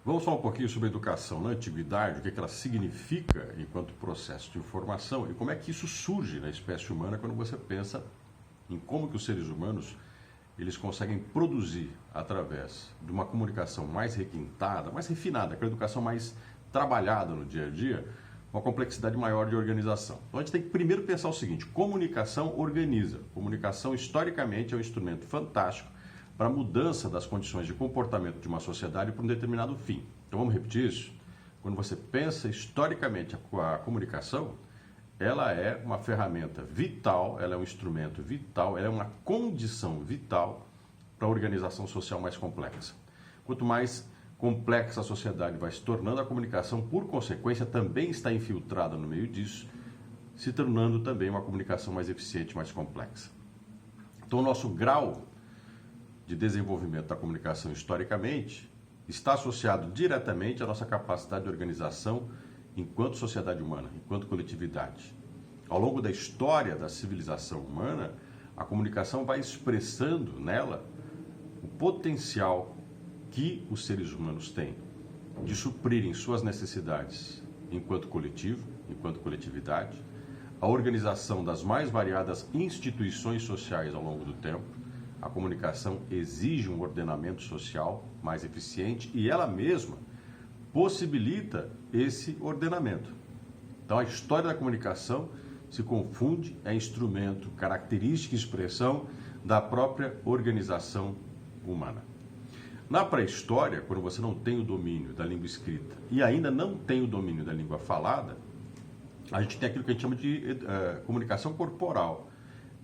Vamos falar um pouquinho sobre a educação na antiguidade, o que ela significa enquanto processo de informação e como é que isso surge na espécie humana quando você pensa em como que os seres humanos eles conseguem produzir através de uma comunicação mais requintada, mais refinada, aquela educação mais trabalhada no dia a dia, uma complexidade maior de organização. Então a gente tem que primeiro pensar o seguinte: comunicação organiza. Comunicação historicamente é um instrumento fantástico para a mudança das condições de comportamento de uma sociedade para um determinado fim. Então vamos repetir isso? Quando você pensa historicamente a comunicação, ela é uma ferramenta vital, ela é um instrumento vital, ela é uma condição vital para a organização social mais complexa. Quanto mais complexa a sociedade vai se tornando, a comunicação, por consequência, também está infiltrada no meio disso, se tornando também uma comunicação mais eficiente, mais complexa. Então o nosso grau de desenvolvimento da comunicação historicamente está associado diretamente à nossa capacidade de organização enquanto sociedade humana, enquanto coletividade. Ao longo da história da civilização humana, a comunicação vai expressando nela o potencial que os seres humanos têm de suprirem suas necessidades enquanto coletivo, enquanto coletividade, a organização das mais variadas instituições sociais ao longo do tempo. A comunicação exige um ordenamento social mais eficiente e ela mesma possibilita esse ordenamento. Então a história da comunicação se confunde, é instrumento, característica e expressão da própria organização humana. Na pré-história, quando você não tem o domínio da língua escrita e ainda não tem o domínio da língua falada, a gente tem aquilo que a gente chama de comunicação corporal.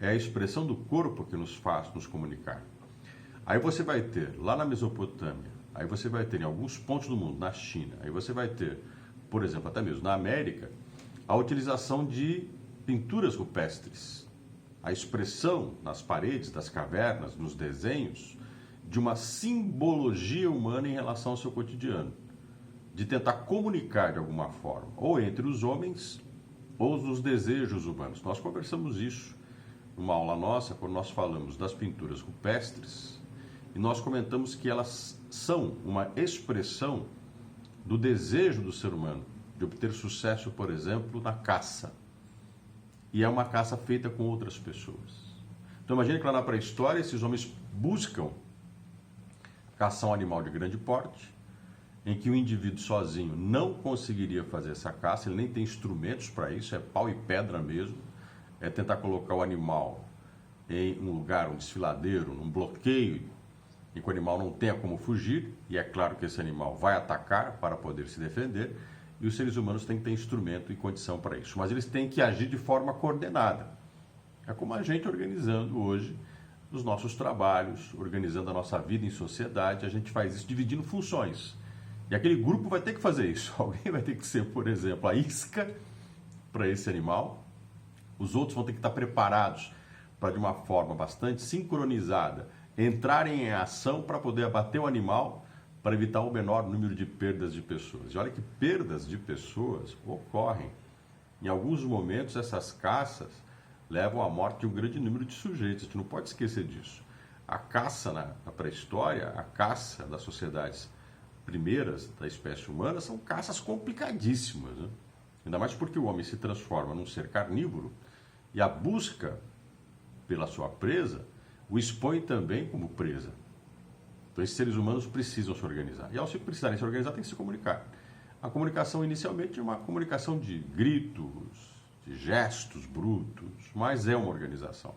É a expressão do corpo que nos faz nos comunicar. Aí você vai ter, lá na Mesopotâmia, aí você vai ter em alguns pontos do mundo, na China, aí você vai ter, por exemplo, até mesmo na América, a utilização de pinturas rupestres. A expressão nas paredes das cavernas, nos desenhos, de uma simbologia humana em relação ao seu cotidiano. De tentar comunicar de alguma forma, ou entre os homens, ou os desejos humanos. Nós conversamos isso numa aula nossa, quando nós falamos das pinturas rupestres, e nós comentamos que elas são uma expressão do desejo do ser humano de obter sucesso, por exemplo, na caça. E é uma caça feita com outras pessoas. Então imagine que lá na pré-história esses homens buscam caçar um animal de grande porte, em que o indivíduo sozinho não conseguiria fazer essa caça, ele nem tem instrumentos para isso, é pau e pedra mesmo. É tentar colocar o animal em um lugar, um desfiladeiro, num bloqueio, em que o animal não tenha como fugir, e é claro que esse animal vai atacar para poder se defender, e os seres humanos têm que ter instrumento e condição para isso. Mas eles têm que agir de forma coordenada. É como a gente organizando hoje os nossos trabalhos, organizando a nossa vida em sociedade, a gente faz isso dividindo funções. E aquele grupo vai ter que fazer isso. Alguém vai ter que ser, por exemplo, a isca para esse animal. Os outros vão ter que estar preparados para, de uma forma bastante sincronizada, entrarem em ação para poder abater o animal, para evitar o menor número de perdas de pessoas. E olha que perdas de pessoas ocorrem. Em alguns momentos, essas caças levam à morte de um grande número de sujeitos. A gente não pode esquecer disso. A caça na pré-história, a caça das sociedades primeiras da espécie humana, são caças complicadíssimas, né? Ainda mais porque o homem se transforma num ser carnívoro e a busca pela sua presa o expõe também como presa. Então esses seres humanos precisam se organizar. E ao se precisarem se organizar, tem que se comunicar. A comunicação inicialmente é uma comunicação de gritos, de gestos brutos, mas é uma organização.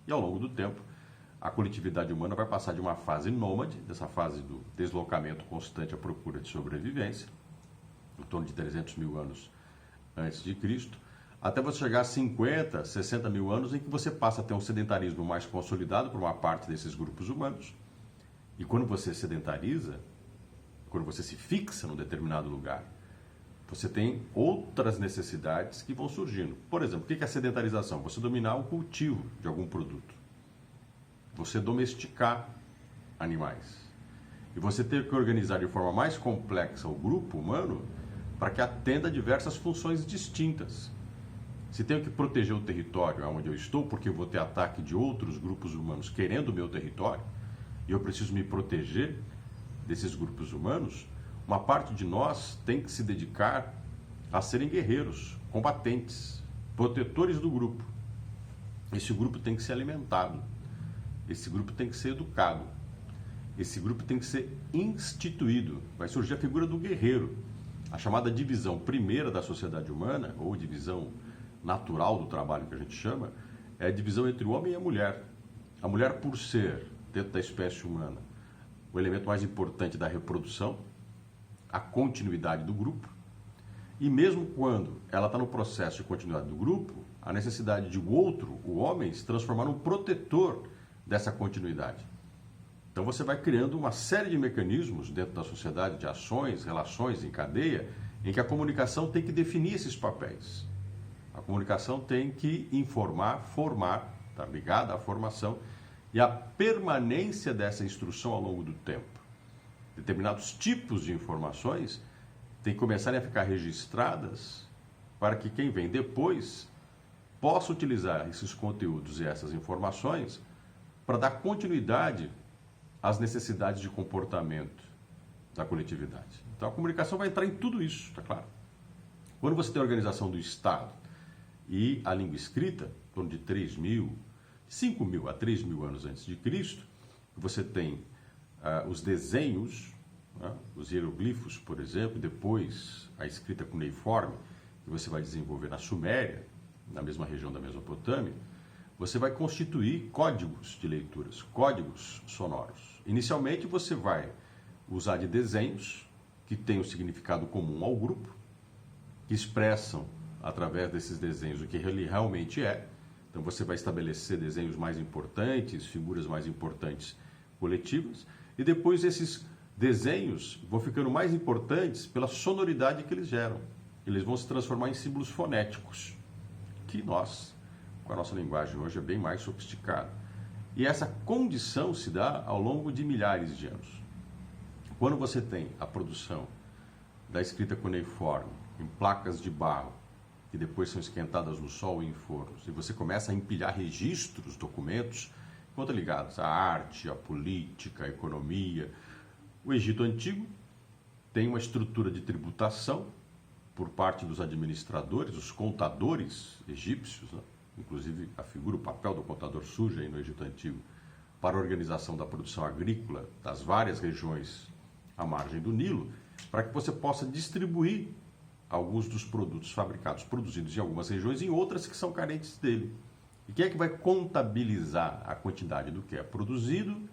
E ao longo do tempo, a coletividade humana vai passar de uma fase nômade, dessa fase do deslocamento constante à procura de sobrevivência, em torno de 300 mil anos antes de Cristo, até você chegar a 50, 60 mil anos em que você passa a ter um sedentarismo mais consolidado por uma parte desses grupos humanos. E quando você sedentariza, quando você se fixa num determinado lugar, você tem outras necessidades que vão surgindo. Por exemplo, o que é a sedentarização? Você dominar o cultivo de algum produto. Você domesticar animais. E você ter que organizar de forma mais complexa o grupo humano para que atenda a diversas funções distintas. Se tenho que proteger o território onde eu estou, porque eu vou ter ataque de outros grupos humanos querendo o meu território, e eu preciso me proteger desses grupos humanos, Uma parte de nós tem que se dedicar a serem guerreiros, combatentes, protetores do grupo. Esse grupo tem que ser alimentado, esse grupo tem que ser educado, esse grupo tem que ser instituído. Vai surgir a figura do guerreiro, a chamada divisão primeira da sociedade humana, ou divisão natural do trabalho que a gente chama, é a divisão entre o homem e a mulher. A mulher, por ser, dentro da espécie humana, o elemento mais importante da reprodução, a continuidade do grupo, e mesmo quando ela está no processo de continuidade do grupo, a necessidade de o outro, o homem, se transformar num protetor dessa continuidade. Então você vai criando uma série de mecanismos dentro da sociedade, de ações, relações em cadeia, em que a comunicação tem que definir esses papéis. A comunicação tem que informar, formar, está ligada à formação e à permanência dessa instrução ao longo do tempo. Determinados tipos de informações têm que começarem a ficar registradas para que quem vem depois possa utilizar esses conteúdos e essas informações para dar continuidade às necessidades de comportamento da coletividade. Então a comunicação vai entrar em tudo isso, está claro? Quando você tem a organização do Estado e a língua escrita, em torno de 5.000 a 3.000 anos antes de Cristo, você tem os desenhos, os hieroglifos, por exemplo, depois a escrita cuneiforme, que você vai desenvolver na Suméria, na mesma região da Mesopotâmia, você vai constituir códigos de leituras, códigos sonoros. Inicialmente você vai usar de desenhos que têm um significado comum ao grupo, que expressam através desses desenhos o que ele realmente é. Então você vai estabelecer desenhos mais importantes, figuras mais importantes coletivas, e depois esses desenhos vão ficando mais importantes pela sonoridade que eles geram. Eles vão se transformar em símbolos fonéticos, que nós, com a nossa linguagem hoje, é bem mais sofisticada. E essa condição se dá ao longo de milhares de anos. Quando você tem a produção da escrita cuneiforme em placas de barro, que depois são esquentadas no sol e em fornos, e você começa a empilhar registros, documentos, quanto ligados à arte, à política, à economia. O Egito Antigo tem uma estrutura de tributação por parte dos administradores, os contadores egípcios, né? Inclusive a figura, o papel do contador surge aí no Egito Antigo para a organização da produção agrícola das várias regiões à margem do Nilo, para que você possa distribuir alguns dos produtos fabricados, produzidos em algumas regiões, em outras que são carentes dele. E quem é que vai contabilizar a quantidade do que é produzido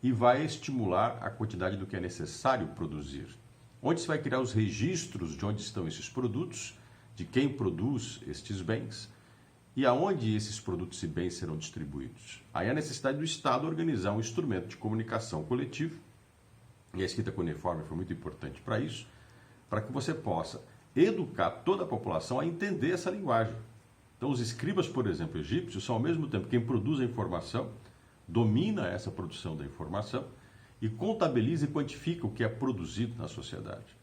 e vai estimular a quantidade do que é necessário produzir? Onde se vai criar os registros de onde estão esses produtos, de quem produz estes bens e aonde esses produtos e bens serão distribuídos. Aí a necessidade do Estado organizar um instrumento de comunicação coletivo, e a escrita cuneiforme foi muito importante para isso, para que você possa educar toda a população a entender essa linguagem. Então os escribas, por exemplo, egípcios, são ao mesmo tempo quem produz a informação, domina essa produção da informação e contabiliza e quantifica o que é produzido na sociedade.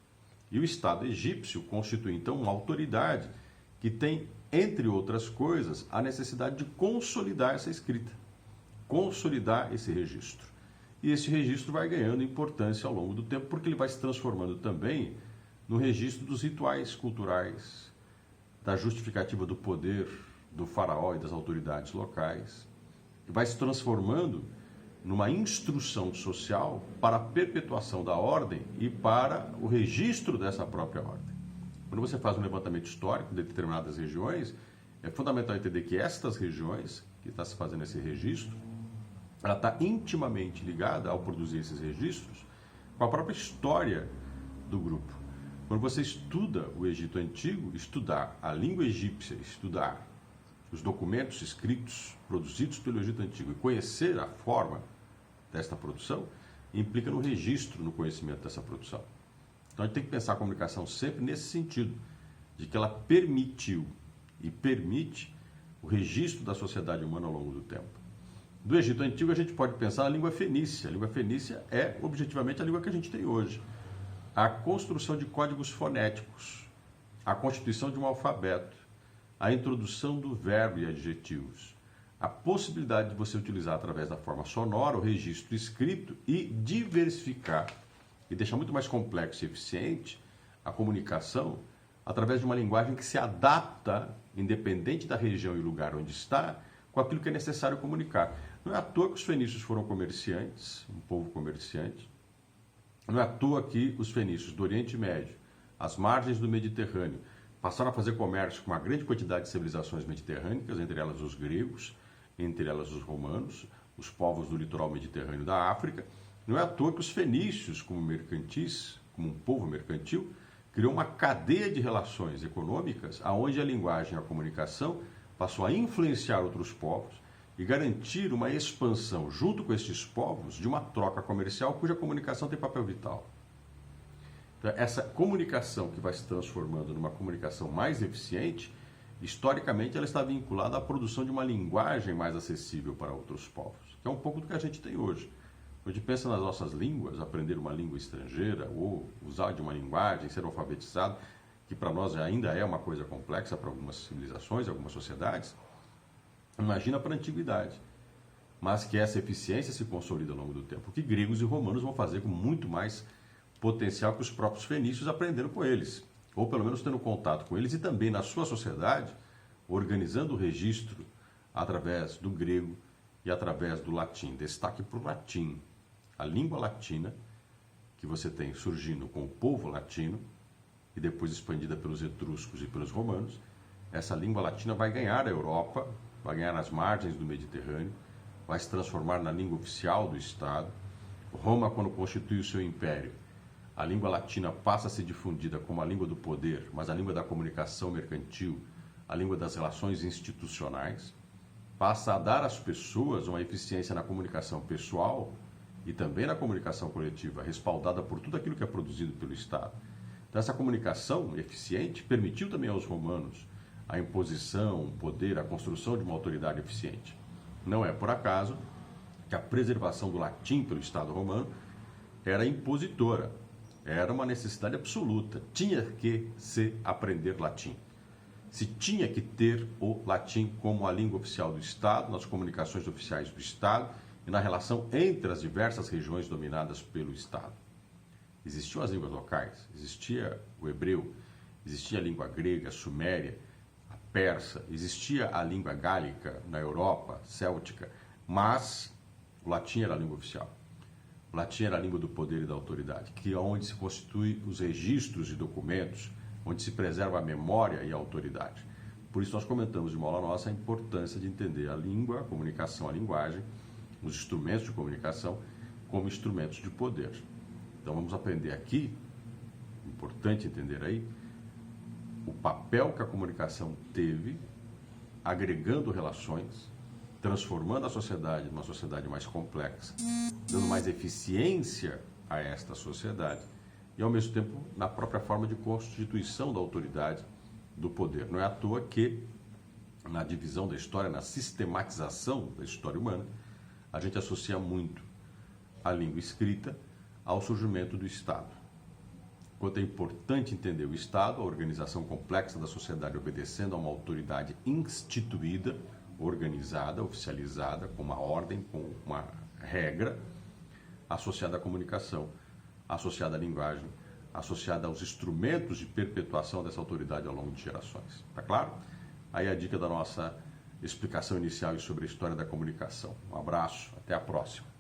E o Estado egípcio constitui então uma autoridade que tem, entre outras coisas, a necessidade de consolidar essa escrita, consolidar esse registro. E esse registro vai ganhando importância ao longo do tempo, porque ele vai se transformando também no registro dos rituais culturais, da justificativa do poder do faraó e das autoridades locais, e vai se transformando numa instrução social para a perpetuação da ordem e para o registro dessa própria ordem. Quando você faz um levantamento histórico de determinadas regiões, é fundamental entender que estas regiões, que está se fazendo esse registro, ela está intimamente ligada, ao produzir esses registros, com a própria história do grupo. Quando você estuda o Egito Antigo, estudar a língua egípcia, estudar os documentos escritos, produzidos pelo Egito Antigo, e conhecer a forma desta produção, implica no registro, no conhecimento dessa produção. Então a gente tem que pensar a comunicação sempre nesse sentido, de que ela permitiu e permite o registro da sociedade humana ao longo do tempo. Do Egito Antigo a gente pode pensar a língua fenícia. A língua fenícia é objetivamente a língua que a gente tem hoje. A construção de códigos fonéticos, a constituição de um alfabeto, a introdução do verbo e adjetivos, a possibilidade de você utilizar através da forma sonora o registro escrito e diversificar e deixa muito mais complexo e eficiente a comunicação através de uma linguagem que se adapta, independente da região e lugar onde está, com aquilo que é necessário comunicar. Não é à toa que os fenícios foram comerciantes, um povo comerciante. Não é à toa que os fenícios do Oriente Médio, às margens do Mediterrâneo, passaram a fazer comércio com uma grande quantidade de civilizações mediterrânicas, entre elas os gregos, entre elas os romanos, os povos do litoral mediterrâneo da África. Não é à toa que os fenícios, como mercantis, como um povo mercantil, criou uma cadeia de relações econômicas onde a linguagem e a comunicação passou a influenciar outros povos e garantir uma expansão junto com estes povos de uma troca comercial cuja comunicação tem papel vital. Então, essa comunicação que vai se transformando numa comunicação mais eficiente, historicamente ela está vinculada à produção de uma linguagem mais acessível para outros povos, que é um pouco do que a gente tem hoje. Quando a gente pensa nas nossas línguas, aprender uma língua estrangeira ou usar de uma linguagem, ser alfabetizado, que para nós ainda é uma coisa complexa para algumas civilizações, algumas sociedades, imagina para a antiguidade. Mas que essa eficiência se consolida ao longo do tempo, que gregos e romanos vão fazer com muito mais potencial que os próprios fenícios aprenderam com eles, ou pelo menos tendo contato com eles e também na sua sociedade, organizando o registro através do grego e através do latim. Destaque para o latim. A língua latina, que você tem surgindo com o povo latino, e depois expandida pelos etruscos e pelos romanos, essa língua latina vai ganhar a Europa, vai ganhar as margens do Mediterrâneo, vai se transformar na língua oficial do Estado. Roma, quando constitui o seu império, a língua latina passa a ser difundida como a língua do poder, mas a língua da comunicação mercantil, a língua das relações institucionais, passa a dar às pessoas uma eficiência na comunicação pessoal e também na comunicação coletiva, respaldada por tudo aquilo que é produzido pelo Estado. Então, essa comunicação eficiente permitiu também aos romanos a imposição, o poder, a construção de uma autoridade eficiente. Não é por acaso que a preservação do latim pelo Estado romano era impositora, era uma necessidade absoluta, tinha que se aprender latim. Se tinha que ter o latim como a língua oficial do Estado, nas comunicações oficiais do Estado e na relação entre as diversas regiões dominadas pelo Estado. Existiam as línguas locais, existia o hebreu, existia a língua grega, a suméria, a persa, existia a língua gálica na Europa, céltica, mas o latim era a língua oficial. O latim era a língua do poder e da autoridade, que é onde se constituem os registros de documentos, onde se preserva a memória e a autoridade. Por isso nós comentamos de uma aula nossa a importância de entender a língua, a comunicação, a linguagem, os instrumentos de comunicação como instrumentos de poder. Então vamos aprender aqui, importante entender aí, o papel que a comunicação teve, agregando relações, transformando a sociedade numa sociedade mais complexa, dando mais eficiência a esta sociedade e, ao mesmo tempo, na própria forma de constituição da autoridade, do poder. Não é à toa que, na divisão da história, na sistematização da história humana, a gente associa muito a língua escrita ao surgimento do Estado. Quanto é importante entender o Estado, a organização complexa da sociedade obedecendo a uma autoridade instituída, organizada, oficializada, com uma ordem, com uma regra, associada à comunicação, associada à linguagem, associada aos instrumentos de perpetuação dessa autoridade ao longo de gerações. Tá claro? Aí a dica da nossa explicação inicial sobre a história da comunicação. Um abraço, até a próxima.